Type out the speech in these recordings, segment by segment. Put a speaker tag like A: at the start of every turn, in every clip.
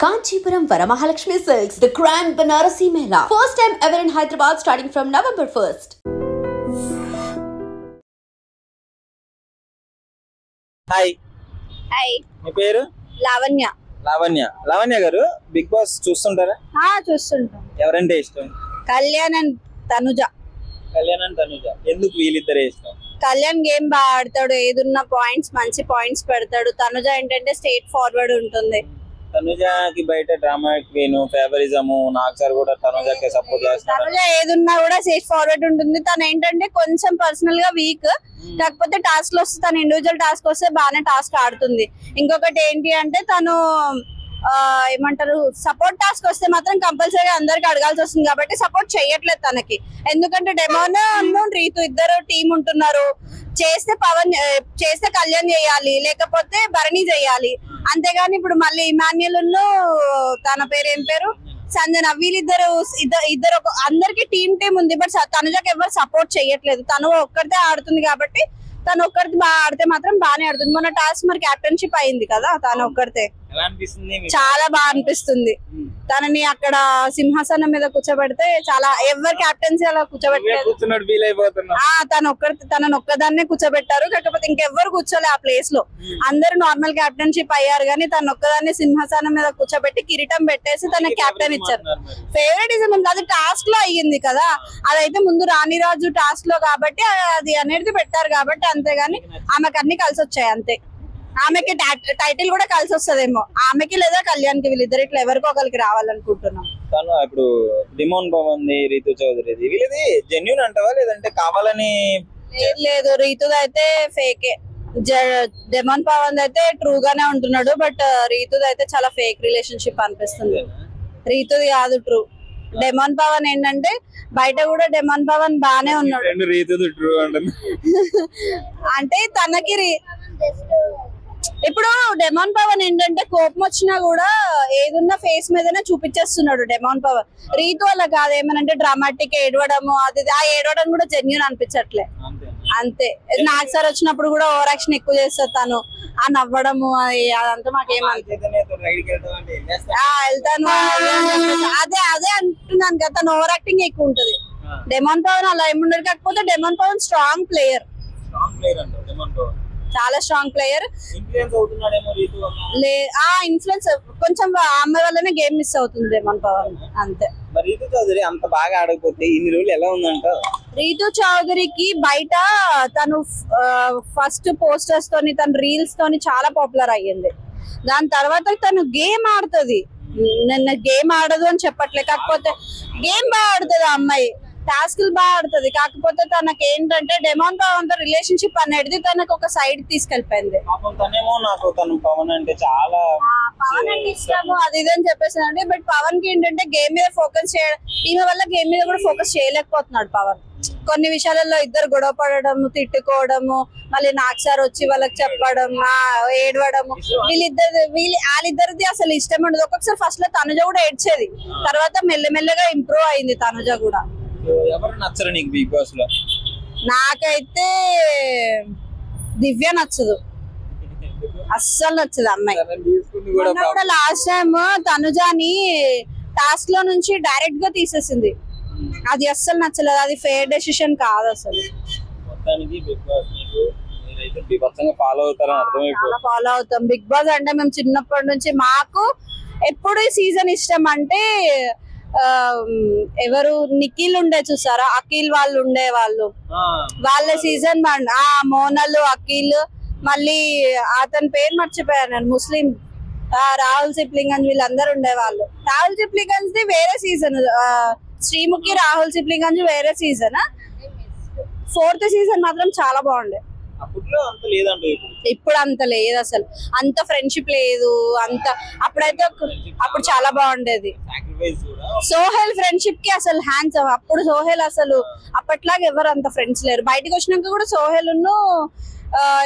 A: Kanchipuram Varamahalakshmi Silks, the Grand Banarasi Mela. First time ever in Hyderabad starting from November 1st.
B: Hi.
C: Hi.
B: మీ పేరు?
C: లావణ్య.
B: లావణ్య గారు big boss చూస్తుంటారా?
C: చూస్తుంటాం.
B: ఎవరంటే ఇష్టం?
C: Kalyan and Tanuja.
B: ఎందుకు వీళ్ళిద్దరే ఇష్టం?
C: కళ్యాణ్ గేమ్ బాగా ఆడతాడు, ఏదున్న మంచి పాయింట్స్ పెడతాడు. తనుజ ఏంటంటే స్ట్రైట్ ఫార్వర్డ్ ఉంటుంది.
B: తనుజకి బయట డ్రామా క్వీన్, ఫేవరిజం, నాకు సార్ కూడా తనుజకి సపోర్ట్ చేస్తారు.
C: తనుజ ఏదున్నా కూడా స్ట్రైట్ ఫార్వర్డ్ ఉంటుంది. తను ఏంటంటే కొంచెం పర్సనల్ గా వీక్, కాకపోతే టాస్క్ లో వస్తే తను ఇండివిజువల్ టాస్క్ వస్తే బాగానే టాస్క్ ఆడుతుంది. ఇంకొకటి ఏంటి అంటే తను ఏమంటారు, సపోర్ట్ టాస్క్ వస్తే మాత్రం కంపల్సరీ అందరికి అడగాల్సి వస్తుంది కాబట్టి సపోర్ట్ చేయట్లేదు తనకి. ఎందుకంటే డెమోన్ రీతు ఇద్దరు టీం ఉంటున్నారు. చేస్తే కళ్యాణ్ చేయాలి, లేకపోతే భరణి చేయాలి. అంతేగాని ఇప్పుడు మళ్ళీ ఇమాన్యుల్ తన పేరు ఏం పేరు సంజన, వీళ్ళిద్దరు ఇద్దరు అందరికి టీం ఉంది. బట్ తనుజకి ఎవరు సపోర్ట్ చేయట్లేదు. తను ఒక్కరితే ఆడుతుంది కాబట్టి తను ఒక్కరిది బాగా ఆడితే మాత్రం బాగానే ఆడుతుంది. మొన్న టాస్క్ మరి క్యాప్టెన్షిప్ అయింది కదా, తను ఒక్కరితే చాలా బాగా అనిపిస్తుంది. తనని అక్కడ సింహాసనం మీద కూర్చోబెడితే చాలా, ఎవరు క్యాప్టెన్సీ అలా కూర్చోబెట్టలేదు. తనను ఒక్కదాన్నే కూర్చోబెట్టారు, కాకపోతే ఇంకెవ్వరు కూర్చోలే ఆ ప్లేస్ లో. అందరూ నార్మల్ క్యాప్టెన్షిప్ అయ్యారు కానీ తను ఒక్కదాన్ని సింహాసనం మీద కూర్చోబెట్టి కిరీటం పెట్టేసి తన క్యాప్టెన్ ఇచ్చారు. ఫేవరెటిజం అది టాస్క్ లో అయ్యింది కదా, అదైతే ముందు రాణిరాజు టాస్క్ లో కాబట్టి అది అనేది పెట్టారు కాబట్టి. అంతేగాని ఆమెకు అన్ని కలిసి వచ్చాయి అంతే. ఆమెకి టైటిల్ కూడా కలిసి వస్తుందేమో, ఆమెకి లేదా కళ్యాణ్ కి, వీళ్ళిద్దరు ఇట్లా ఎవరికో ఒకరికి రావాలనుకుంటున్నాం.
B: ఇప్పుడు డిమోన్ పవన్ రీతు చౌదరి వీళ్ళది జెన్యూన్ అంటావా లేదంటే కావాలని?
C: లేదు, రీతుది అయితే ఫేకే. డెమోన్ పవన్ అయితే ట్రూ గానే ఉంటున్నాడు. బట్ రీతుది అయితే చాలా ఫేక్ రిలేషన్షిప్ అనిపిస్తుంది. రీతుది కాదు ట్రూ. డెమోన్ పవన్ ఏంటంటే బయట కూడా డెమోన్ పవన్ బానే ఉన్నాడు. అంటే తనకి ఇప్పుడు డెమోన్ పవన్ ఏంటంటే కోపం వచ్చినా కూడా ఏదున్నా ఫేస్ మీదనే చూపించేస్తున్నాడు డెమోన్ పవన్. రీతు అలా కాదు, ఏమనంటే డ్రామాటిక్ ఏడవడము, అది ఆ ఏడవడం కూడా జెన్యూన్ అనిపించట్లే అంతే. నాకు సార్ వచ్చినప్పుడు కూడా ఓవర్ యాక్షన్ ఎక్కువ చేస్తారు తను, ఆ నవ్వడము అదంతా వెళ్తాను అదే అంటున్నాను కదా, తను ఓవర్ యాక్టింగ్ ఎక్కువ ఉంటది. డెమోన్ పవన్ అలా ఏముండదు. కాకపోతే డెమోన్ పవన్ స్ట్రాంగ్ ప్లేయర్, చాలా స్ట్రాంగ్ ప్లేయర్. ఇన్ఫ్లుయెన్స్ కొంచెం అమ్మాయి వల్లనే గేమ్ మిస్ అవుతుంది డెమోన్ పవన్ అంతే.
B: రీతు చౌదరి అంత బాగా ఆడకపోతే ఇన్ని రోజులు ఎలా ఉందంట?
C: రీతు చౌదరికి బయట తను ఫస్ట్ పోస్టర్స్ తోని, తన రీల్స్ తోని చాలా పాపులర్ అయ్యింది. దాని తర్వాత తను గేమ్ ఆడుతుంది. నిన్న గేమ్ ఆడదు అని చెప్పట్లే, కాకపోతే గేమ్ బాగా ఆడుతుంది ఆ అమ్మాయి, టాస్క్లు బాగా ఆడుతుంది. కాకపోతే తనకి ఏంటంటే డెమోన్ పవన్ తో రిలేషన్షిప్ అనేది తనకు ఒక సైడ్ తీసుకెళ్లిపోయింది.
B: పవన్ అంటే చాలా
C: ఇష్టము అది ఇది అని చెప్పేసి. బట్ పవన్ కి ఏంటంటే గేమ్ మీద ఫోకస్ చేయడం, ఈమె వల్ల గేమ్ మీద కూడా ఫోకస్ చేయలేకపోతున్నాడు పవన్. కొన్ని విషయాలలో ఇద్దరు గొడవ పడడము, తిట్టుకోవడము, మళ్ళీ నాకు సార్ వచ్చి వాళ్ళకి చెప్పడం, ఏడవడము, వాళ్ళిద్దరిది అసలు ఇష్టం ఉండదు. ఒక్కొక్కసారి ఫస్ట్ లో తనుజ కూడా ఏడ్చేది, తర్వాత మెల్లమెల్లగా ఇంప్రూవ్ అయింది తనుజ కూడా.
B: ఎవరు నచ్చరు నీకు బిగ్ బాస్ లో?
C: నాకైతే దివ్య నచ్చదు, అస్సలు నచ్చదు అమ్మాయి. కూడా లాస్ట్ టైం తనుజాని టాస్క్ లో నుంచి డైరెక్ట్ గా తీసేసింది, అది అస్సలు నచ్చలేదు. అది ఫేర్ డెసిషన్ కాదు అసలు. ఫాలో అవుతాం బిగ్ బాస్ అంటే. మేము చిన్నప్పటి నుంచి మాకు ఎప్పుడు ఈ సీజన్ ఇష్టం అంటే ఎవరు నిఖిల్ ఉండే చూసారా, అఖిల్ వాళ్ళు ఉండే వాళ్ళ సీజన్ మోనల్, అఖిల్, మళ్ళీ అతని పేరు మర్చిపోయాను నేను, ముస్లిం రాహుల్ సిప్లింగంజ్, వీళ్ళందరూ ఉండేవాళ్ళు. రాహుల్ సిప్లింగంజ్ ది వేరే సీజన్, శ్రీముఖి రాహుల్ సిప్లింగంజ్ వేరే సీజన్. 4th సీజన్ మాత్రం చాలా బాగుండే. ఇప్పుడు అంత లేదు అసలు, అంత ఫ్రెండ్షిప్ లేదు అంత. అప్పుడు చాలా బాగుండేది. సోహెల్ ఫ్రెండ్షిప్ కి అసలు హ్యాండ్స్. అప్పుడు సోహెల్ అసలు అప్పట్లాగా ఎవరు అంత ఫ్రెండ్స్ లేరు. బయటకు వచ్చినాక కూడా సోహెల్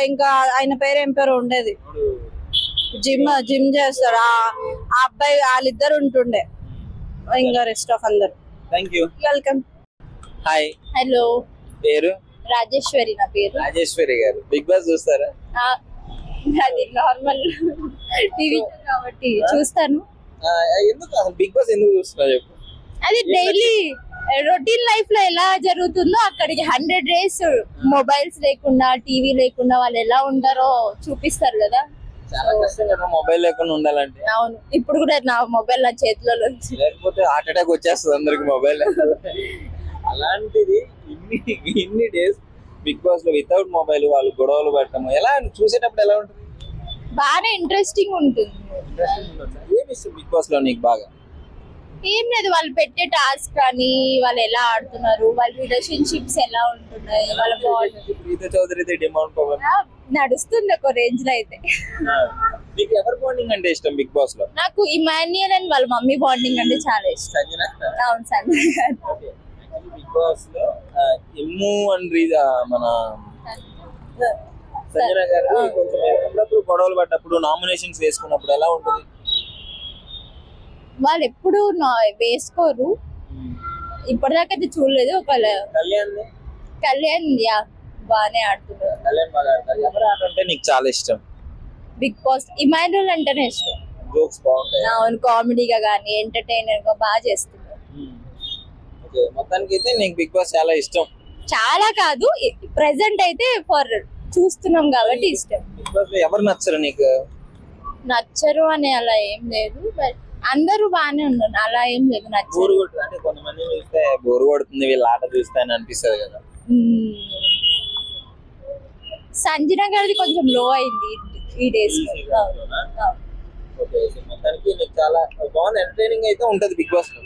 C: ఇంకా ఆయన పేరు ఏం పేరు ఉండేది, జిమ్ చేస్తాడు ఆ అబ్బాయి, వాళ్ళిద్దరు ఉంటుండే. ఇంకా రెస్ట్ ఆఫ్ అందరు. వెల్కమ్.
B: హాయ్.
C: హలో.
B: పేరు?
C: రాజేశ్వరి నా పేరు.
B: రాజేశ్వరి గారు బిగ్ బాస్ చూస్తారా?
C: అది నార్మల్ టీవీ కాబట్టి చూస్తాను.
B: ఎందుకు అసలు బిగ్ బాస్ ఎందుకు చూస్తున్నా చెప్పు?
C: అది డైలీ రొటీన్ లైఫ్ లో ఎలా జరుగుతుందో అక్కడికి 100 days మొబైల్స్ లేకుండా టీవీ లేకుండా వాళ్ళు ఎలా ఉంటారో చూపిస్తారు కదా.
B: చాలా కష్టం కదా మొబైల్ లేకుండా ఉండాలంటే.
C: అవును, ఇప్పుడు కూడా నా మొబైల్ నా చేతిలో ఉంది.
B: లేకపోతే హార్ట్ అటాక్ వచ్చేస్తుంది అందరికి మొబైల్. అలాంటిది ఇన్ని డేస్ బిగ్ బాస్ లో వితౌట్ మొబైల్ వాళ్ళు గొడవలు పెట్టడం ఎలా చూసేటప్పుడు ఎలా ఉంటుంది?
C: బాగా ఇంట్రెస్టింగ్ ఉంటుంది.
B: ఏమి ఇష్టం బిగ్ బాస్ లో నీకు బాగా?
C: ఏం లేదు, వాళ్ళు పెట్టే టాస్క్ కానీ వాళ్ళు ఎలా ఆడుతున్నారు, వాళ్ళ రిలేషన్షిప్స్ ఎలా ఉంటున్నాయి, వాళ్ళ బాండ్
B: రీతు చౌదరి డిమాండ్ పవన్
C: నడుస్తుంది ఒక రేంజ్ లో అయితే.
B: మీకు ఎవరి బాండింగ్ అంటే ఇష్టం బిగ్ బాస్ లో?
C: నాకు ఇమాన్యుయల్ అండ్ వాళ్ళ మమ్మీ బాండింగ్ అంటే చాలా ఇష్టం.
B: సంజన.
C: అవును, సంజన.
B: బిగ్ బాస్ లో ఇమ్ము అండ్ మన సంజన గారు కొంచెం అప్పుడప్పుడు గొడవలు పడ్డప్పుడు నామినేషన్స్ వేసుకున్నప్పుడు ఎలా ఉంటుంది?
C: వాళ్ళు ఎప్పుడు వేసుకోరు, ఇప్పటిదాకా అయితే చూడలేదు. ఒక కళ్యాణ్ బాగానే ఆడుతున్నారు.
B: కళ్యాణ్ బాగా ఆడతారు. ఎవరు ఆడంటే నీకు చాలా ఇష్టం?
C: బిగ్ బాస్ ఇమాన్యుయల్ అంటేనే ఇష్టం.
B: జోక్స్ బాగుంటాయి.
C: అవును, కామెడీగా కానీ ఎంటర్టైనర్ గా బాగా చేస్తున్నారు.
B: మొత్తానికి అయితే నీకు బిగ్ బాస్ చాలా ఇష్టం?
C: చాలా కాదు, ప్రెసెంట్ అయితే ఫర్ చూస్తున్నాం కాబట్టి ఇష్టం.
B: బిగ్ బాస్ లో ఎవరు నచ్చరు నీకు?
C: నచ్చరు అని అలా ఏం లేదు, బట్ అందరూ బాగానే ఉన్నారు, అలా ఏం లేదు. నచ్చరు
B: అంటే కొంతమంది చూస్తే బోరు కొడుతుంది వీళ్ళ ఆట చూస్తే అని అనిపిస్తుంది కదా.
C: సంజన గారిది కొంచెం లో అయింది ఈ డేస్.
B: మొత్తానికి నీకు చాలా బాగుంది, ఎంటర్టైనింగ్ అయితే ఉంటది బిగ్ బాస్ లో.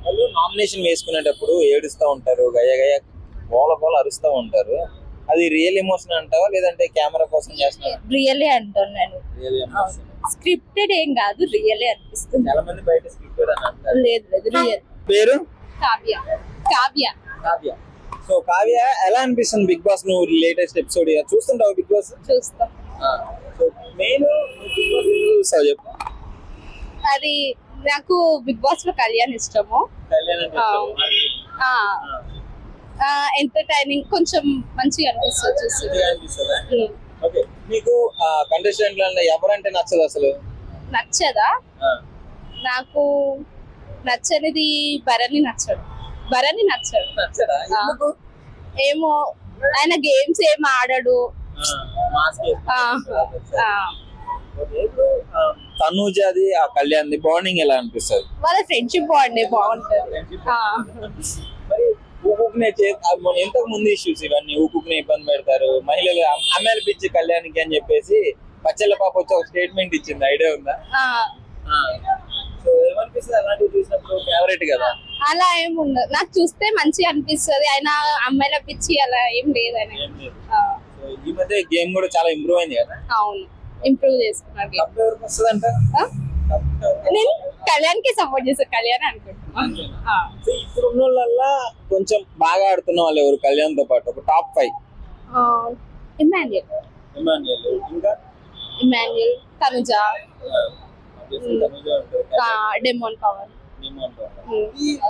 B: వాళ్ళు నామినేషన్ వేసుకునేటప్పుడు ఏడుస్తూ ఉంటారు, గయ గయ గోల అరుస్తూ ఉంటారు. అది రియల్ ఎమోషన్ అంటావా లేదంటే కెమెరా కోసం చేస్తున్నా?
C: రియలే అంటున్నాను, స్క్రిప్టెడ్ ఏం కాదు, రియలే అనిపిస్తుంది.
B: చాలా మంది బయట స్క్రిప్టెడ్ అని అంటారు.
C: లేదు రియల్.
B: పేరు
C: కావ్య.
B: సో కావ్య, ఎలా అనిపిస్తుంది బిగ్ బాస్ నువ్వు లేటెస్ట్ ఎపిసోడ్ చూస్తుంటావు? బిగ్ బాస్
C: చూస్తాం.
B: సో మెయిన్ బిగ్ బాస్ చూస్తావు చెప్పు.
C: అది నాకు బిగ్ బాస్ లో కళ్యాణ్ ఇష్టము. ఎంటర్టైనింగ్ కొంచెం మంచిగా అనిపిస్తుంది.
B: ఓకే, నీకు కంటెస్టెంట్ ఎవరంటే నచ్చదు అసలు?
C: నచ్చదా? నాకు నచ్చనిది భరణి నచ్చడు. ఏమో ఆయన గేమ్స్ ఏం ఆడాడు.
B: తనూజది ఆ కళ్యాణ్ బాండింగ్ ఎలా అనిపిస్తుంది?
C: వాళ్ళ ఫ్రెండ్షిప్ బాగుంటది.
B: ఎంతకు ముందు ఇష్యూస్ ఇవన్నీ ఊకునే ఇబ్బంది పెడతారు మహిళలు, అమ్మాయిలు పిచ్చి కళ్యాణ్కి అని చెప్పేసి పచ్చళ్ళ పాప వచ్చి ఒక స్టేట్మెంట్ ఇచ్చింది, ఐడియా ఉందా? సో ఏమనిపిస్తుంది అలాంటివి చూసినప్పుడు? ఫేవరెట్ కదా.
C: అలా ఏం ఉండదు, నాకు చూస్తే మంచిగా అనిపిస్తుంది. ఆయన అమ్మాయిల పిచ్చి అలా ఏం లేదు.
B: ఈ మధ్య గేమ్ కూడా చాలా ఇంప్రూవ్ అయింది కదా.
C: అవును, ఇంప్రూవ్ చేసుకున్నారు.
B: ఎవరికి వస్తుంది అంట?
C: నేను కళ్యాణ్ కి సపోర్ట్ చేస్తాను, కళ్యాణ్ అనుకుంటున్నాను.
B: ఇప్పుడు ఉన్న వాళ్ళ కొంచెం బాగా ఆడుతున్న వాళ్ళు ఎవరు కళ్యాణ్ తో పాటు? ఒక top 5.
C: Emmanuel, Tanuja,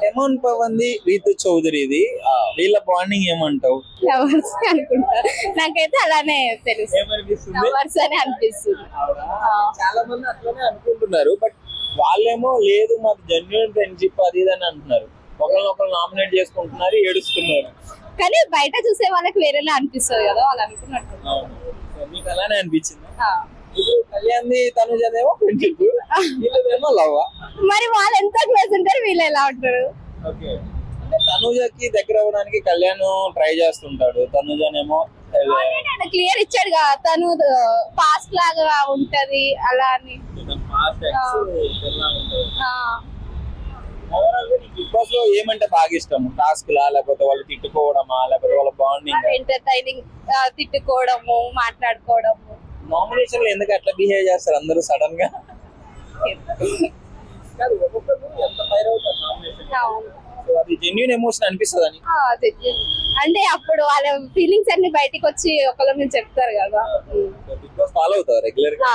B: demon Pavan ది రీతు చౌదరిది వీళ్ళ బాండింగ్ ఏమంటావు?
C: అనుకుంటా, నాకైతే అలానే తెలుసు, అని అనిపిస్తుంది.
B: చాలా మంది అట్లనే అనుకుంటున్నారు, బట్ వాళ్ళేమో లేదు మాకు జెన్యూన్ ఫ్రెండ్షిప్ అది ఇది అని అంటున్నారు. ఒకరినొకరు నామినేట్ చేసుకుంటున్నారు, ఏడుస్తున్నారు.
C: కానీ బయట చూసే వాళ్ళకి వేరేలా అనిపిస్తుంది కదా, వాళ్ళు అనుకున్నట్టు.
B: మీకు అలానే అనిపించింది? కళ్యాణ్ తనుజేమో ఫ్రెండ్షిప్, వీళ్ళేమో లవ్. మరి
C: వాళ్ళు ఎంత క్లోజ్ ఉంటారు, వీళ్ళు ఎలా ఉంటారు?
B: తనుజకి దగ్గర అవ్వడానికి కళ్యాణ్ ట్రై చేస్తుంటాడు, తనుజనేమో
C: క్లియర్ ఇచ్చాడు కదా, తను పాస్ట్ లాగా ఉంటది అలా అని.
B: బిగ్ బాస్ లో ఏమంటే బాగా ఇష్టం? టాస్క్ లా, లేకపోతే వాళ్ళు తిట్టుకోవడమా, లేకపోతే వాళ్ళ బాండింగ్?
C: ఎంటర్టైనింగ్, తిట్టుకోవడము, మాట్లాడుకోవడము.
B: నామినేషన్ లో ఎందుకు అట్లా బిహేవ్ చేస్తారు అందరూ సడన్ గా? అది జెన్యూన్ ఎమోషన్ అనిపిస్తుంది.
C: అంటే అప్పుడు వాళ్ళ ఫీలింగ్స్ అన్ని బయటికి వచ్చి ఒకళ్ళ మీద చెప్తారు కదా.
B: బిగ్ బాస్ ఫాలో అవుతారు రెగ్యులర్ గా?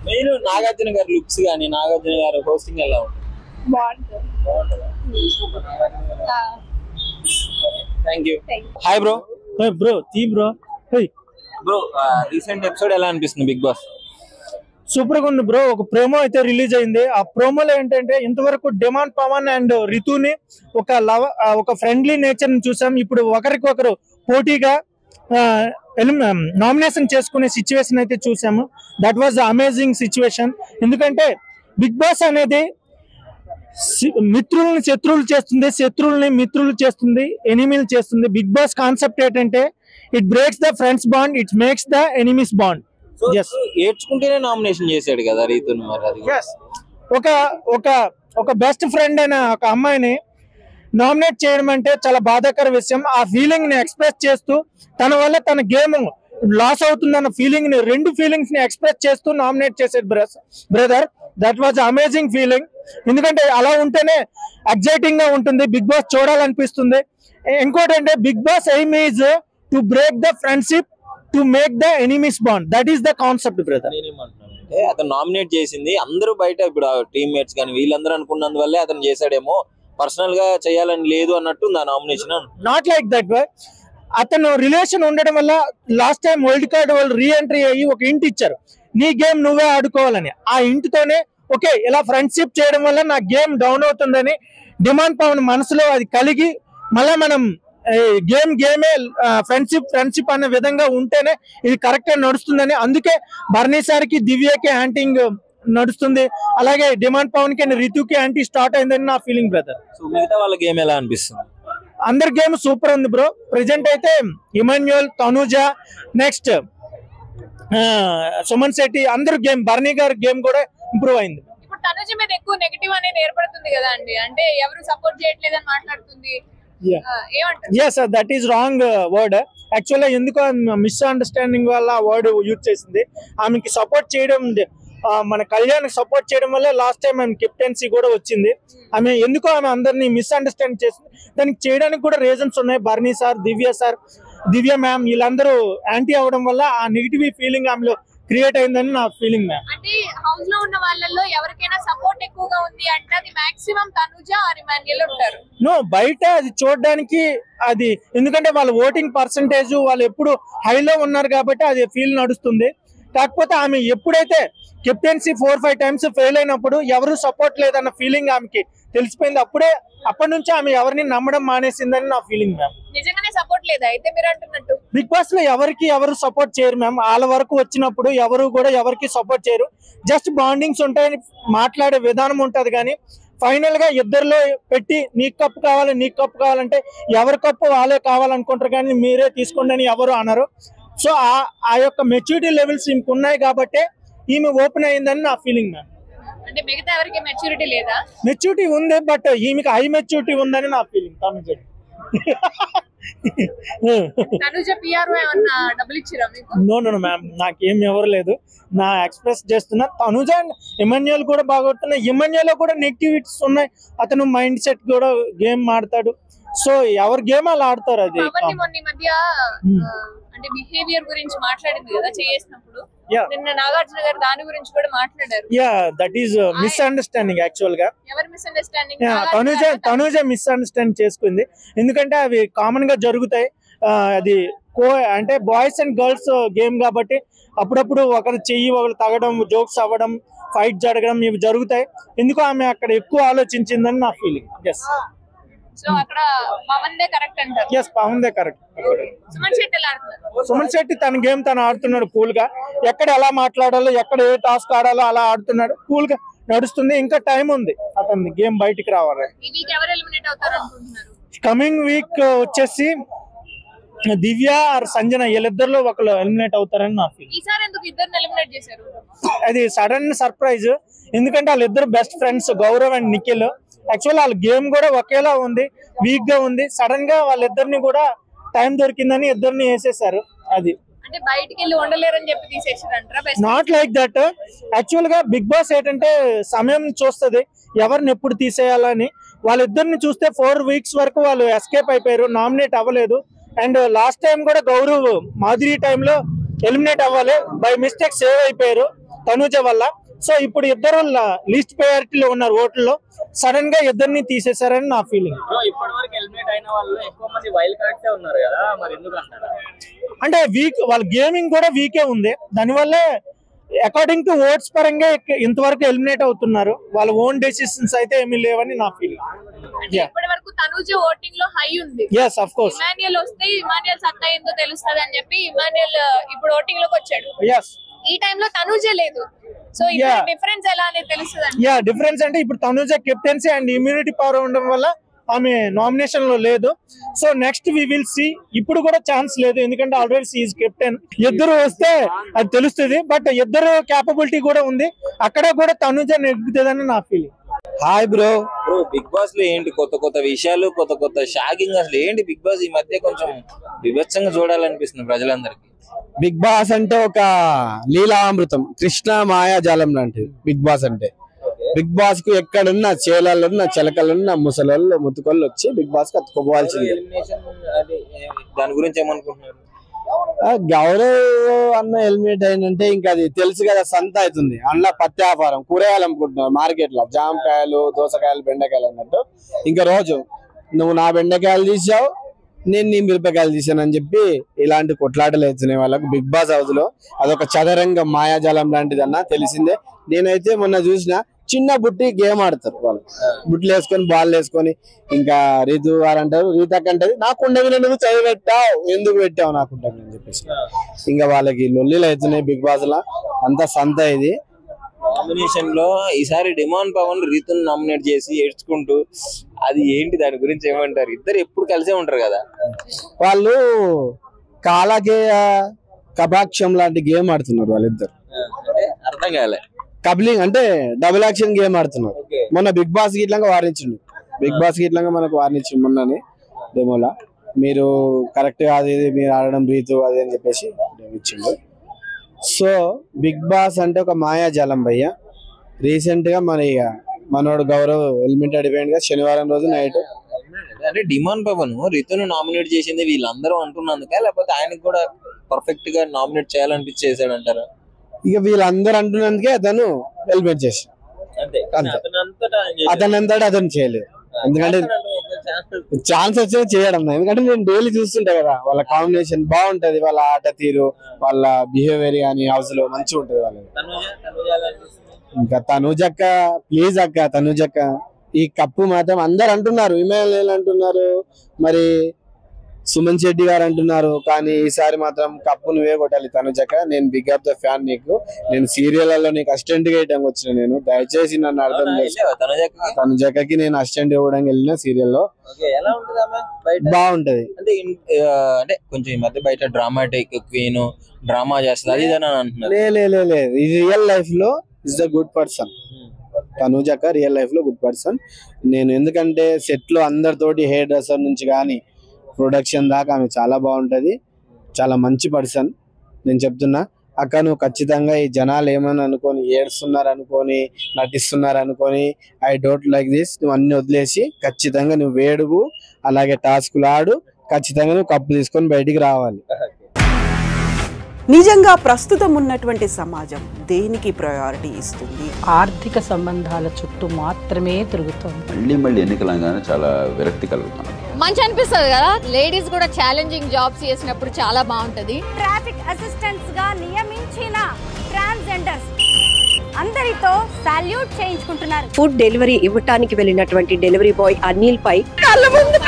B: మెయిన్ నాగార్జున గారి లుక్స్ గానీ, నాగార్జున గారి హోస్టింగ్ ఎలా ఉంటుంది?
C: బాగుంటుంది.
B: Thank you. Hi bro.
D: Bro
B: recent episode ఎలా అనిపిస్తుంది బిగ్ బాస్?
D: సూపర్ గా ఉంది బ్రో. ఒక ప్రోమో అయితే రిలీజ్ అయింది. ఆ ప్రోమోలో ఏంటంటే ఇంతవరకు డిమాండ్ పవన్ అండ్ రితుని ఒక ఫ్రెండ్లీ నేచర్ ని చూసాం. ఇప్పుడు ఒకరికొకరు పోటీగా నామినేషన్ చేసుకునే సిచ్యువేషన్ అయితే చూసాము. That was amazing situation. ఎందుకంటే బిగ్ బాస్ అనేది మిత్రుల్ని శత్రువులు చేస్తుంది, శత్రువుల్ని మిత్రులు చేస్తుంది, ఎనిమీలు చేస్తుంది. బిగ్ బాస్ కాన్సెప్ట్ ఏంటంటే it breaks the friends bond, it makes the enemies bond.
B: ఏడ్చుకుంటేనే నామినేషన్ చేశాడు కదా రీతుని. మరి అది
D: ఒక బెస్ట్ ఫ్రెండ్ అయిన ఒక అమ్మాయిని నామినేట్ చేయడం అంటే చాలా బాధాకర విషయం. ఆ ఫీలింగ్ ని ఎక్స్ప్రెస్ చేస్తూ తన వల్ల తన గేమ్ లాస్ అవుతుందన్న ఫీలింగ్ ని, రెండు ఫీలింగ్స్ ని ఎక్స్ప్రెస్ చేస్తూ నామినేట్ చేసేది brother. That was amazing feeling. ఎందుకంటే అలా ఉంటేనే ఎక్సైటింగ్ గా ఉంటుంది, బిగ్ బాస్ చూడాలనిపిస్తుంది. ఇంకోటి అంటే Bigg Boss aim is to break the friendship, to make the enemies bond. That is the concept brother.
B: అతను నామినేట్ చేసింది అందరూ బయట ఇప్పుడు టీమ్మేట్స్ కానీ వీళ్ళందరూ అనుకున్నందువల్లే అతను చేశాడేమో, పర్సనల్ గా చేయాలని లేదు అన్నట్టు నా nomination.
D: Not like that way. అతను రిలేషన్ ఉండడం వల్ల లాస్ట్ టైం వరల్డ్ కార్డ్ వాళ్ళు రీఎంట్రీ అయ్యి ఒక ఇంటి ఇచ్చారు, నీ గేమ్ నువ్వే ఆడుకోవాలని. ఆ ఇంటితోనే ఓకే ఇలా ఫ్రెండ్షిప్ చేయడం వల్ల నా గేమ్ డౌన్ అవుతుందని డిమాండ్ పవన్ మనసులో అది కలిగి మళ్ళీ మనం గేమే ఫ్రెండ్షిప్ అనే విధంగా ఉంటేనే ఇది కరెక్ట్ గా నడుస్తుందని, అందుకే బర్నీ సార్కి దివ్యకి యాంటింగ్ నడుస్తుంది. అలాగే డిమాండ్ పవన్ కి రితుకి యాంటీ స్టార్ట్ అయిందని నా ఫీలింగ్ బ్రదర్.
B: సో మిగతా వాళ్ళ గేమ్ ఎలా అనిపిస్తుంది?
D: అందరి గేమ్ సూపర్ ఉంది బ్రో. ప్రెజెంట్ అయితే ఇమాన్యుయల్, తనుజ, నెక్స్ట్ సుమన్ శెట్టి అందరు గేమ్, బర్నీ గారి గేమ్ కూడా ఇంప్రూవ్ అయింది.
E: ఇప్పుడు తనుజ మీద ఎక్కువ నెగటివ్ అనేది ఏర్పడుతుంది కదా అండి, అంటే ఎవరు సపోర్ట్ చేయట్లేదని మాట్లాడుతుంది.
D: yes that is wrong word actually. ఎందుకు మిస్అండర్స్టాండింగ్ వల్ల వర్డ్ యూజ్ చేసింది. ఆమెకి సపోర్ట్ చేయడం, మన కళ్యాణ్ సపోర్ట్ చేయడం వల్ల లాస్ట్ టైం ఆమె కెప్టెన్సీ కూడా వచ్చింది. ఆమె ఎందుకో ఆమె అందరినీ మిస్అండర్స్టాండ్ చేసింది. దానికి చేయడానికి కూడా రీజన్స్ ఉన్నాయి. బర్నీ సార్, దివ్య మ్యామ్ వీళ్ళందరూ యాంటీ అవడం వల్ల ఆ నెగిటివ్ ఫీలింగ్ ఆమెలో క్రియేట్ అయిందని నా ఫీలింగ్ మ్యామ్.
E: అంటే హౌస్ లో ఉన్న వాళ్ళల్లో ఎవరికైనా సపోర్ట్ ఎక్కువగా ఉంది అంటే అది మాక్సిమం తనుజ ఆర్ ఇమాన్యుయల్ ఉంటారు.
D: నో, బయట అది చూడడానికి అది, ఎందుకంటే వాళ్ళ ఓటింగ్ పర్సంటేజ్ వాళ్ళు ఎప్పుడు హైలో ఉన్నారు కాబట్టి అది ఫీల్ నడుస్తుంది. కాకపోతే ఆమె ఎప్పుడైతే కెప్టెన్సీ 4-5 టైమ్స్ ఫెయిల్ అయినప్పుడు ఎవరు సపోర్ట్ లేదన్న ఫీలింగ్ ఆమెకి తెలిసిపోయింది. అప్పటి నుంచి ఆమె ఎవరిని నమ్మడం మానేసిందని నా ఫీలింగ్ మ్యామ్.
E: నిజంగానే సపోర్ట్ లేదా అయితే మీరు అంటున్నట్టు?
D: బిగ్ బాస్ లో ఎవరు సపోర్ట్ చేయరు మ్యామ్. వాళ్ళ వరకు వచ్చినప్పుడు ఎవరు కూడా ఎవరికి సపోర్ట్ చేయరు. జస్ట్ బాండింగ్స్ ఉంటాయని మాట్లాడే విధానం ఉంటది. కానీ ఫైనల్ గా ఇద్దరిలో పెట్టి నీకు కప్పు కావాలంటే ఎవరి కప్పు వాళ్ళే కావాలనుకుంటారు, కానీ మీరే తీసుకోండి అని ఎవరు అనరు. సో ఆ యొక్క మెచ్యూరిటీ లెవెల్స్ ఈమెకు ఉన్నాయి కాబట్టి ఈమె ఓపెన్ అయిందని నా ఫీలింగ్ మ్యామ్.
E: అంటే మిగతా ఎవరికి మెచ్యూరిటీ లేదా?
D: మెచ్యూరిటీ ఉంది, బట్ ఈమెకి హై మెచ్యూరిటీ ఉందని నా ఫీలింగ్.
E: తనుజ పిఆర్ఓ ఏమన్నా డబ్బులు ఇచ్చిరా మీకు?
D: నో మ్యామ్, నాకేం ఎవరు లేదు. నా ఎక్స్ప్రెస్ చేస్తున్నా. తనుజ ఇమాన్యుయల్ కూడా బాగొడుతున్నా. ఇమాన్యుయల్ కూడా నెగిటివిటీస్ ఉన్నాయి. అతను మైండ్ సెట్ కూడా గేమ్ ఆడతాడు. సో ఎవరి గేమ్ అలా ఆడతారు. అది
E: మొన్న మధ్య అంటే బిహేవియర్ గురించి మాట్లాడింది కదా చేసినప్పుడు, నిన్న నాగార్జున గారు దాని గురించి కూడా మాట్లాడారు.
D: దట్ ఈస్ మిస్అండర్స్టాండింగ్ యాక్చువల్ గా.
E: ఎవరు మిస్అండర్స్టాండింగ్?
D: తనుజ మిస్అండర్స్టాండ్ చేసుకుంది. ఎందుకంటే అవి కామన్ గా జరుగుతాయి. అది అంటే బాయ్స్ అండ్ గర్ల్స్ గేమ్ కాబట్టి అప్పుడప్పుడు ఒకరు చెయ్యి ఒకరు తగడం, జోక్స్ అవ్వడం, ఫైట్ జరగడం ఇవి జరుగుతాయి. ఎందుకు ఆమె అక్కడ ఎక్కువ ఆలోచించిందని నా ఫీలింగ్. ఎస్,
E: సో అక్కడ పవన్ దే కరెక్ట్ అంటారు.
D: ఎస్, పవన్ దే కరెక్ట్. సుమన్ శెట్టి తన గేమ్ తను ఆడుతున్నాడు కూల్ గా. ఎక్కడ ఎలా మాట్లాడాలో, ఎక్కడ ఏ టాస్క్ ఆడాలో అలా ఆడుతున్నాడు. కూల్ గా నడుస్తుంది. ఇంకా టైం ఉంది అతని గేమ్ బయటికి రావాలి. కమింగ్ వీక్ వచ్చేసి దివ్య ఆర్ సంజన వీళ్ళిద్దరిలో ఒకరు ఎలిమినేట్ అవుతారని నా ఫీలింగ్. అది సడన్ సర్ప్రైజ్. ఎందుకంటే వాళ్ళిద్దరు best friends, Gaurav and Nikhil. Actual వాళ్ళ గేమ్ కూడా ఒకేలా ఉంది, వీక్ గా ఉంది. సడన్ గా వాళ్ళిద్దరిని కూడా టైం దొరికిందని ఇద్దరిని వేసేసారు. అది నాట్ లైక్ దట్. యాక్చువల్ గా బిగ్ బాస్ ఏంటంటే సమయం చూస్తుంది ఎవరిని ఎప్పుడు తీసేయాలని. వాళ్ళిద్దరిని చూస్తే 4 వీక్స్ వరకు వాళ్ళు ఎస్కేప్ అయిపోయారు, నామినేట్ అవ్వలేదు. అండ్ లాస్ట్ టైం కూడా గౌరవ్ మాధురి టైంలో ఎలిమినేట్ అవ్వాలి, బై మిస్టేక్ సేవ్ అయిపోయారు తనుజ వల్ల. సో ఇప్పుడు ఇద్దరు లీస్ట్ ప్రయారిటీలో ఉన్నారు ఓట్లలో. సడన్ గా ఇద్దరిని తీసేశారని నా ఫీలింగ్. అంటే వీక్ వాళ్ళ గేమింగ్ కూడా వీకే ఉంది. దానివల్లే అకార్డింగ్ టు ఓట్స్ పరంగా ఇంతవరకు ఎలిమినేట్ అవుతున్నారు. వాళ్ళ ఓన్ డెసిషన్స్ అయితే ఏమీ లేవని నా ఫీలింగ్.
E: ఇప్పటి వరకు తనుజ ఓటింగ్ లో హై ఉంది.
D: yes of course.
E: ఇమాన్యుయల్ వస్తే ఇమాన్యుయల్ సత్తా ఏందో తెలుస్తుంది అని చెప్పి ఇమాన్యుయల్ ఇప్పుడు ఓటింగ్ లోకి వచ్చాడు.
D: yes
E: ఈ టైం లో తనుజే లేదు. సో ఇప్పుడు డిఫరెన్స్ ఎలా అనేది తెలుస్తుంది.
D: డిఫరెన్స్ అంటే ఇప్పుడు Tanuja captaincy and immunity power ఉండడం వల్ల ఆమె నామినేషన్ లో లేదు. So next we will see. ఇప్పుడు కూడా ఛాన్స్ లేదు ఎందుకంటే ఆల్రెడీ షీ ఈజ్ కెప్టెన్. ఇద్దరు వస్తే అది తెలుస్తుంది. బట్ ఇద్దరు క్యాపబిలిటీ కూడా ఉంది. అక్కడ కూడా తనుజ నెగ్గుతుందని నా feeling.
B: Hi bro. Bigg Boss లో ఏంటి కొత్త కొత్త విషయాలు, కొత్త కొత్త షాకింగ్, అసలు ఏంటి బిగ్ బాస్ ఈ మధ్య కొంచెం విభత్సంగా చూడాలనిపిస్తుంది ప్రజలందరికీ.
F: బిగ్ బాస్ అంటే ఒక లీలామృతం, కృష్ణ మాయాజాలం లాంటిది బిగ్ బాస్ అంటే. బిగ్ బాస్ కు ఎక్కడున్నా చేలలున్నా చిలకలున్నా ముసలోళ్ళు ముతుకొళ్ళు వచ్చి బిగ్ బాస్ కి అతుకోవాల్సింది.
B: దాని గురించి ఏమనుకుంటున్నారు?
F: గౌరవ్ అన్న ఎలిమినేట్ అయినంటే ఇంకా అది తెలుసు కదా, సంత అవుతుంది. అందులో పత్తి వ్యాపారం, కూరగాయలు అమ్ముకుంటున్నారు మార్కెట్ లో, జామకాయలు, దోసకాయలు, బెండకాయలు అన్నట్టు. ఇంకా రోజు నువ్వు నా బెండకాయలు తీసావు, నేను నీ మిరపకాయలు తీసాను అని చెప్పి ఇలాంటి కొట్లాటలు అవుతున్నాయి వాళ్ళకు బిగ్ బాస్ హౌస్ లో. అదొక చదరంగ మాయాజాలం లాంటిది అన్న తెలిసిందే. నేనైతే మొన్న చూసిన చిన్న బుట్టి గేమ్ ఆడతారు వాళ్ళు, బుట్లు వేసుకొని బాల్ వేసుకొని. ఇంకా రీతు వారు అంటారు, రీతక్ అంటది నాకుండవి నువ్వు చదివి పెట్టావు, ఎందుకు పెట్టావు నాకుండవి అని చెప్పేసి. ఇంకా వాళ్ళకి లొల్లిలు అవుతున్నాయి బిగ్ బాస్ లా. అంతా సంత ఇది.
B: నామినేషన్ లో ఈసారి డిమాండ్ పవన్ రీతును నామినేట్ చేసి ఏడ్చుకుంటూ, అది ఏంటి దాని గురించి ఏమంటారు? ఇద్దరు ఎప్పుడు కలిసే ఉంటారు కదా.
F: వాళ్ళు కాలకేయ కబాక్షం లాంటి గేమ్ ఆడుతున్నారు వాళ్ళిద్దరు.
B: అర్థం కాలే.
F: కబ్లింగ్ అంటే డబుల్ యాక్షన్ గేమ్ ఆడుతున్నారు. మొన్న బిగ్ బాస్ గిట్లంగా వారించిండు, బిగ్ బాస్ గిట్లంగా మనకు వారించిండు మొన్నని డెమోలా. మీరు కరెక్ట్ కాదు ఇది మీరు ఆడడం రీతు అది అని చెప్పేసి ఇచ్చిండు. సో బిగ్ బాస్ అంటే ఒక మాయాజాలం భయ్య. రీసెంట్ గా మనోడు గౌరవ్ ఎలిమినేట్ అయిపోయింది కదా శనివారం రోజు నైట్.
B: అంటే డిమాండ్ పవన్ రితును నామినేట్ చేసింది వీళ్ళందరూ అంటున్నందుక, లేకపోతే ఆయనకు కూడా పర్ఫెక్ట్ గా నామినేట్ చేయాలనిపించేసాడు అంటారా?
F: ఇక వీళ్ళందరూ అంటున్నందుకే అతను ఎలిమినేట్ చేసి అతనంతటా అతను చేయలేదు. ఎందుకంటే ఛాన్స్ వచ్చే చేయడం, ఎందుకంటే నేను డైలీ చూస్తుంటా కదా వాళ్ళ కాంబినేషన్ బాగుంటది, వాళ్ళ ఆట తీరు, వాళ్ళ బిహేవియర్ కానీ హౌస్ లో మంచిగా ఉంటది వాళ్ళకి. ఇంకా తనుజక్క ప్లీజ్ అక్క, తనుజక్క ఈ కప్పు మాత్రం అందరు అంటున్నారు, ఇమాన్యుయల్ అంటున్నారు, మరి సుమన్ శెట్టి గారు అంటున్నారు. కానీ ఈసారి మాత్రం కప్పు నువ్వే కొట్టాలి తనుజక్క. నేను బిగ్ అప్ ద ఫ్యాన్ నీకు. నేను సీరియల్లో నీకు అసిస్టెంట్ గా వేయడానికి వచ్చిన, నేను దయచేసి నన్ను అర్థం చేసుకో. తనుజక్కకి నేను అసిస్టెంట్ ఇవ్వడానికి వెళ్ళిన సీరియల్లో. బాగుంటది
B: అంటే కొంచెం ఈ మధ్య బయట డ్రామాటిక్ క్వీన్ డ్రామా చేస్తుంది అది అంటున్నారు.
F: లేదు ఈ రియల్ లైఫ్ లో ఇస్ ద గుడ్ పర్సన్. తనుజక్క రియల్ లైఫ్ లో గుడ్ పర్సన్. నేను ఎందుకంటే సెట్ లో అందరితోటి హెయిర్ డ్రెస్సర్ నుంచి కానీ ప్రొడక్షన్ దాకా ఆమె చాలా బాగుంటది, చాలా మంచి పర్సన్. నేను చెప్తున్నా అక్క, నువ్వు ఖచ్చితంగా ఈ జనాలు ఏమని అనుకొని ఏడుస్తున్నారు అనుకొని నటిస్తున్నారు అనుకొని ఐ డోంట్ లైక్ దిస్. నువ్వు అన్ని వదిలేసి ఖచ్చితంగా నువ్వు వేడువు, అలాగే టాస్కులు ఆడు, ఖచ్చితంగా నువ్వు కప్పు తీసుకొని బయటికి రావాలి.
G: నిజంగా ప్రస్తుతం ఉన్నటువంటి సమాజం దేనికి ప్రయారిటీ ఇస్తుంది?
H: ఆర్థిక సంబంధాల చుట్టూ మాత్రమే తిరుగుతుంది.
I: మళ్ళీ ఎన్నికలంగానే చాలా విరక్తి కలుగుతున్నాం.
J: మంచి అనిపిస్తుంది కదా, లేడీస్ కూడా ఛాలెంజింగ్ జాబ్స్ చేసినప్పుడు చాలా బాగుంటది.
C: ట్రాఫిక్ అసిస్టెంట్స్ గా నియమించిన ట్రాన్స్జెండర్స్ అందరితో సాల్యూట్ చేయించుకుంటున్నారు.
K: ఫుడ్ డెలివరీ ఇవ్వటానికి వెళ్ళినటువంటి డెలివరీ బాయ్ అనిల్ పై కళ్ళ ముందు